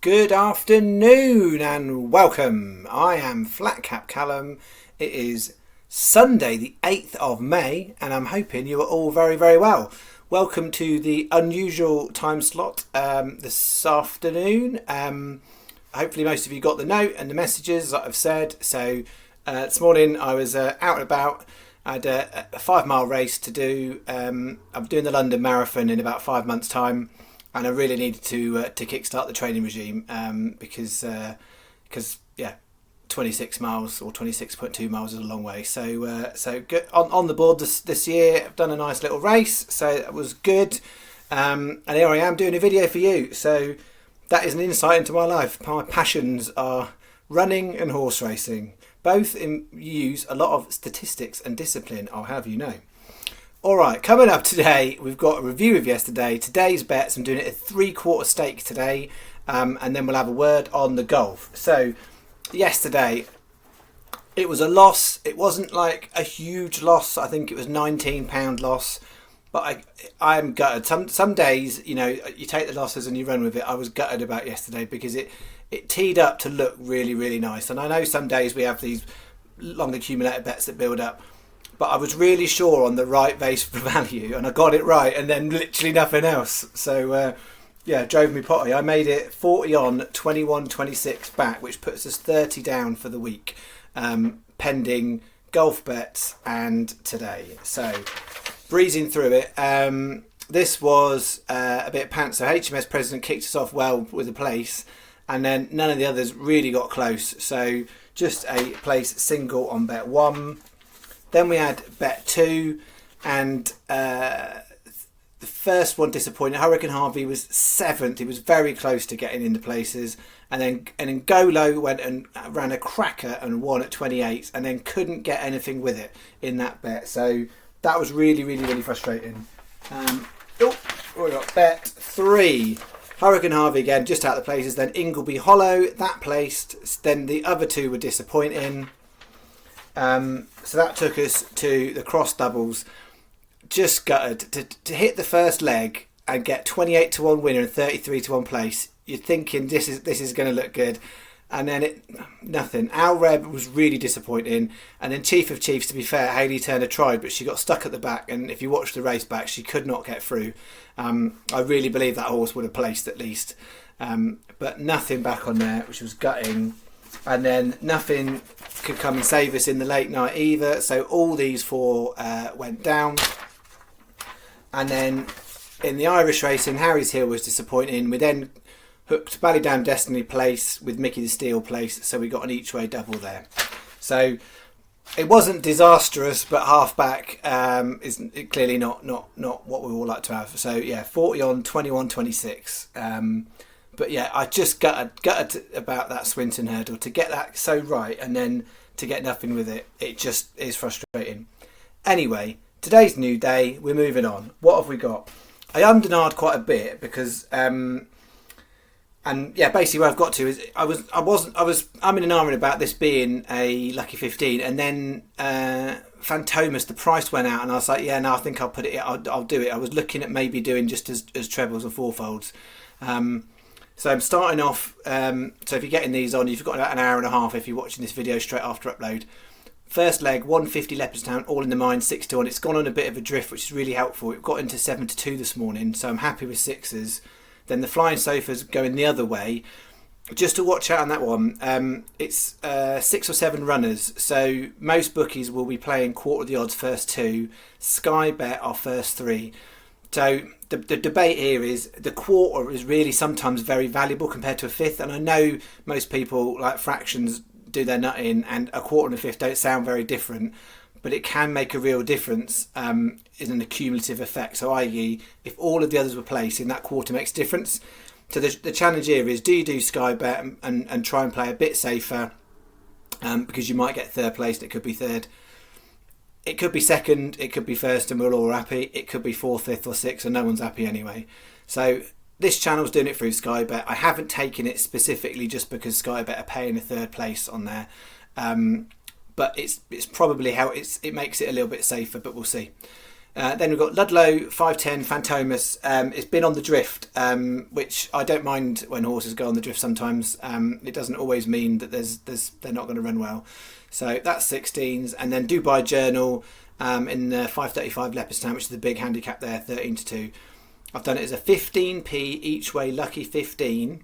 Good afternoon and welcome. I am Flat Cap Callum. It is Sunday the 8th of May and I'm hoping you are all very, very well. Welcome to the unusual time slot this afternoon. Hopefully most of you got the note and the messages that I've said. So this morning I was out and about. I had a 5-mile race to do. I'm doing the London Marathon in about 5 months' time. And I really needed to kickstart the training regime because 26 miles or 26.2 miles is a long way. So good. On the board this year. I've done a nice little race, so that was good. And here I am doing a video for you. So that is an insight into my life. My passions are running and horse racing. Both use a lot of statistics and discipline, I'll have you know. Alright, coming up today, we've got a review of yesterday. Today's bets, I'm doing it at 3/4 stake today, and then we'll have a word on the golf. So, yesterday, it was a loss. It wasn't like a huge loss. I think it was £19 loss, but I'm gutted. Some days, you know, you take the losses and you run with it. I was gutted about yesterday because it teed up to look really, really nice. And I know some days we have these long accumulated bets that build up. But I was really sure on the right base for value, and I got it right, and then literally nothing else. So, drove me potty. I made it 40 on, 21.26 back, which puts us 30 down for the week, pending golf bets and today. So, breezing through it. This was a bit pants. So, HMS President kicked us off well with a place, and then none of the others really got close. So, just a place single on bet 1. Then we had bet 2, and the first one disappointed. Hurricane Harvey was 7th. He was very close to getting into places, and then Go Low went and ran a cracker and won at 28, and then couldn't get anything with it in that bet. So that was really, really, really frustrating. We got bet 3. Hurricane Harvey again, just out of the places. Then Ingleby Hollow, that placed. Then the other two were disappointing. So that took us to the cross doubles. Just gutted to hit the first leg and get 28 to 1 winner and 33 to 1 place. You're thinking this is going to look good, and then nothing. Al Reb was really disappointing, and then Chief of Chiefs. To be fair, Hayley Turner tried, but she got stuck at the back, and if you watch the race back, she could not get through. I really believe that horse would have placed at least, but nothing back on there, which was gutting. And then nothing could come and save us in the late night either. So all these 4 went down. And then in the Irish racing, Harry's Hill was disappointing. We then hooked Ballydown Destiny place with Mickey the Steel place. So we got an each way double there. So it wasn't disastrous, but half back is clearly not what we all like to have. So yeah, 40 on, 21.26. But yeah, I just gutted about that Swinton hurdle. To get that so right and then to get nothing with it, it just is frustrating. Anyway, today's new day. We're moving on. What have we got? I undernard quite a bit because, and yeah, basically where I've got to is I'm in an argument about this being a lucky 15, and then Fantomas, the price went out, and I was like, yeah, no, I think I'll put it. I'll do it. I was looking at maybe doing just as trebles or fourfolds. So I'm starting off, so if you're getting these on, you've got about an hour and a half if you're watching this video straight after upload. First leg, 150 Leopardstown, all in the mind, 6 to 1. It's gone on a bit of a drift, which is really helpful. It got into 7 to 2 this morning, so I'm happy with 6s. Then the Flying Sofas going the other way. Just to watch out on that one, it's 6 or 7 runners, so most bookies will be playing quarter of the odds first 2. Sky Bet are first 3. So the debate here is the quarter is really sometimes very valuable compared to a fifth, and I know most people like fractions do their nutting, and a quarter and a fifth don't sound very different, but it can make a real difference in an accumulative effect. So i.e. if all of the others were placing, that quarter makes a difference. So the challenge here is, do you do Sky Bet and try and play a bit safer, because you might get third place, it could be third. It could be second, it could be first, and we're all happy. It could be fourth, fifth, or sixth, and no one's happy anyway. So this channel's doing it through Sky Bet. I haven't taken it specifically just because Sky Bet are paying a third place on there, but it's probably how it makes it a little bit safer. But we'll see. Then we've got Ludlow 510 Fantomas. It's been on the drift, which I don't mind when horses go on the drift sometimes. It doesn't always mean that they're not going to run well. So that's 16s. And then Dubai Journal in the 535 Leopardstown, which is the big handicap there, 13-2. I've done it as a 15p each way lucky 15.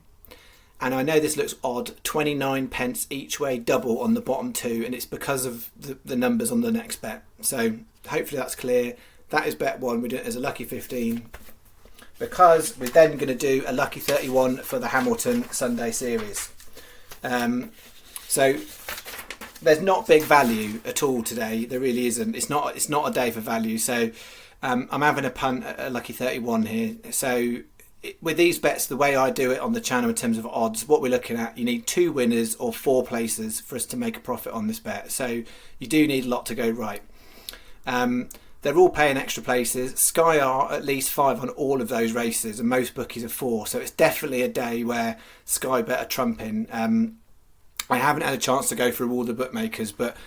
And I know this looks odd, 29 pence each way double on the bottom two, and it's because of the numbers on the next bet. So hopefully that's clear. That is bet one. We do it as a lucky 15 because we're then going to do a lucky 31 for the Hamilton Sunday series. So there's not big value at all today. There really isn't. It's not a day for value. So I'm having a punt at a lucky 31 here. So with these bets, the way I do it on the channel in terms of odds, what we're looking at, you need 2 winners or 4 places for us to make a profit on this bet. So you do need a lot to go right. They're all paying extra places. Sky are at least 5 on all of those races, and most bookies are 4. So it's definitely a day where Sky bet are trumping. I haven't had a chance to go through all the bookmakers, but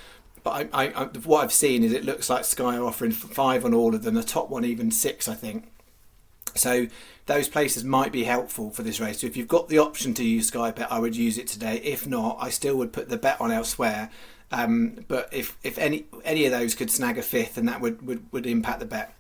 I what I've seen is it looks like Sky are offering 5 on all of them. The top one even 6, I think. So those places might be helpful for this race. So if you've got the option to use Sky Bet, I would use it today. If not, I still would put the bet on elsewhere. But if any of those could snag a 5th, then that would impact the bet.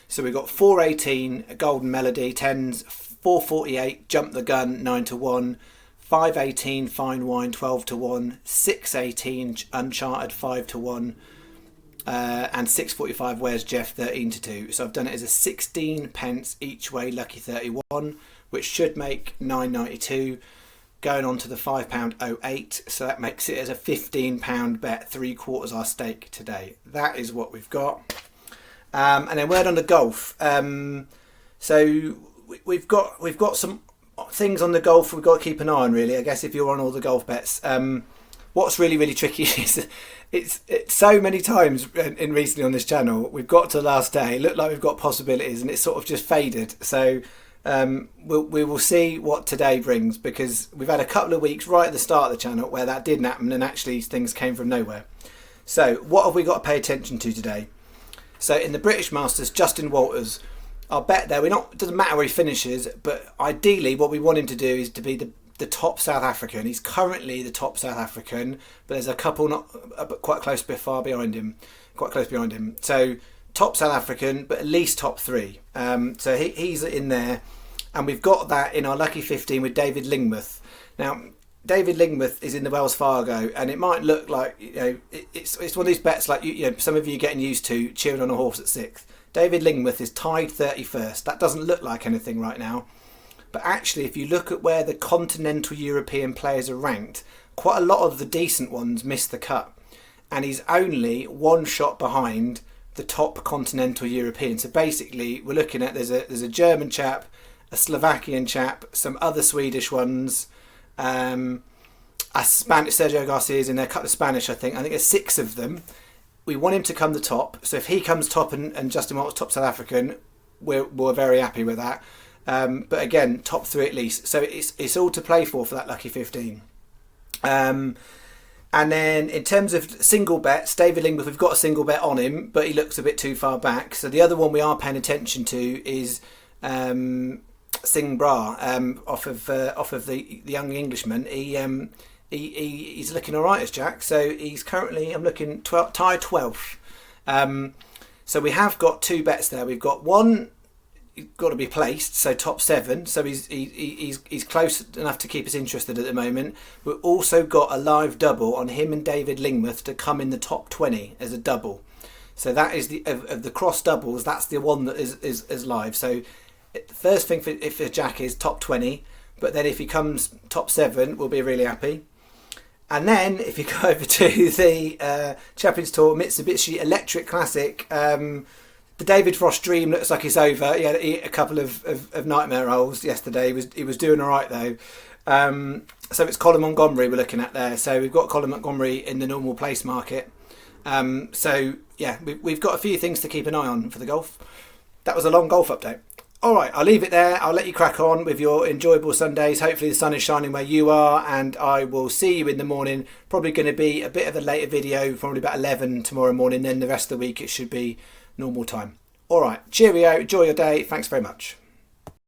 So we've got 418 Golden Melody 10s, 448 Jump the Gun 9-1, 518 Fine Wine 12-1, 618 Uncharted 5-1. And 645 Where's Jeff 13-2. So I've done it as a 16 pence each way lucky 31, which should make 9.92, going on to the £5.08. So that makes it as a £15 bet, 3/4 our stake today. That is what we've got. And then word on the golf. So we've got some things on the golf we've got to keep an eye on, really. I guess if you're on all the golf bets. What's really tricky is it's so many times in recently on this channel we've got to the last day, looked like we've got possibilities, and it's sort of just faded. So we will see what today brings, because we've had a couple of weeks right at the start of the channel where that didn't happen and actually things came from nowhere. So what have we got to pay attention to today? So in the British Masters, Justin Walters, I'll bet there. It doesn't matter where he finishes, but ideally what we want him to do is to be the top South African. He's currently the top South African, but there's a couple quite close behind him. So top South African, but at least top 3. So he's in there, and we've got that in our lucky 15 with David Lingmuth. Now David Lingmuth is in the Wells Fargo, and it might look like it's one of these bets like some of you getting used to cheering on a horse at 6th. David Lingmuth is tied 31st. That doesn't look like anything right now. But actually, if you look at where the continental European players are ranked, quite a lot of the decent ones missed the cut. And he's only 1 shot behind the top continental European. So basically, we're looking at there's a German chap, a Slovakian chap, some other Swedish ones, a Spanish, Sergio Garcia's in there, a couple of Spanish, I think. I think there's 6 of them. We want him to come the top. So if he comes top and Justin Walters top South African, we're very happy with that. But again, top 3 at least. So it's all to play for that lucky 15. And then in terms of single bets, David Lingmuth, we've got a single bet on him, but he looks a bit too far back. So the other one we are paying attention to is Singh Bra, off of the young Englishman. He's looking all right as Jack. So he's currently, I'm looking, tied 12th. So we have got 2 bets there. We've got one got to be placed, so top 7. So he's close enough to keep us interested at the moment. We've also got a live double on him and David Lingmuth to come in the top 20 as a double. So that is of the cross doubles. That's the one that is live. So the first thing for Jack is top 20, but then if he comes top 7, we'll be really happy. And then if you go over to the Champions Tour Mitsubishi Electric Classic, the David Frost dream looks like it's over. He had a couple of nightmare rolls yesterday. He was doing all right though. So it's Colin Montgomery we're looking at there. So we've got Colin Montgomery in the normal place market. So yeah, we've got a few things to keep an eye on for the golf. That was a long golf update. All right, I'll leave it there. I'll let you crack on with your enjoyable Sundays. Hopefully the sun is shining where you are, and I will see you in the morning. Probably going to be a bit of a later video, probably about 11 tomorrow morning. Then the rest of the week it should be normal time. All right, cheerio, enjoy your day. Thanks very much.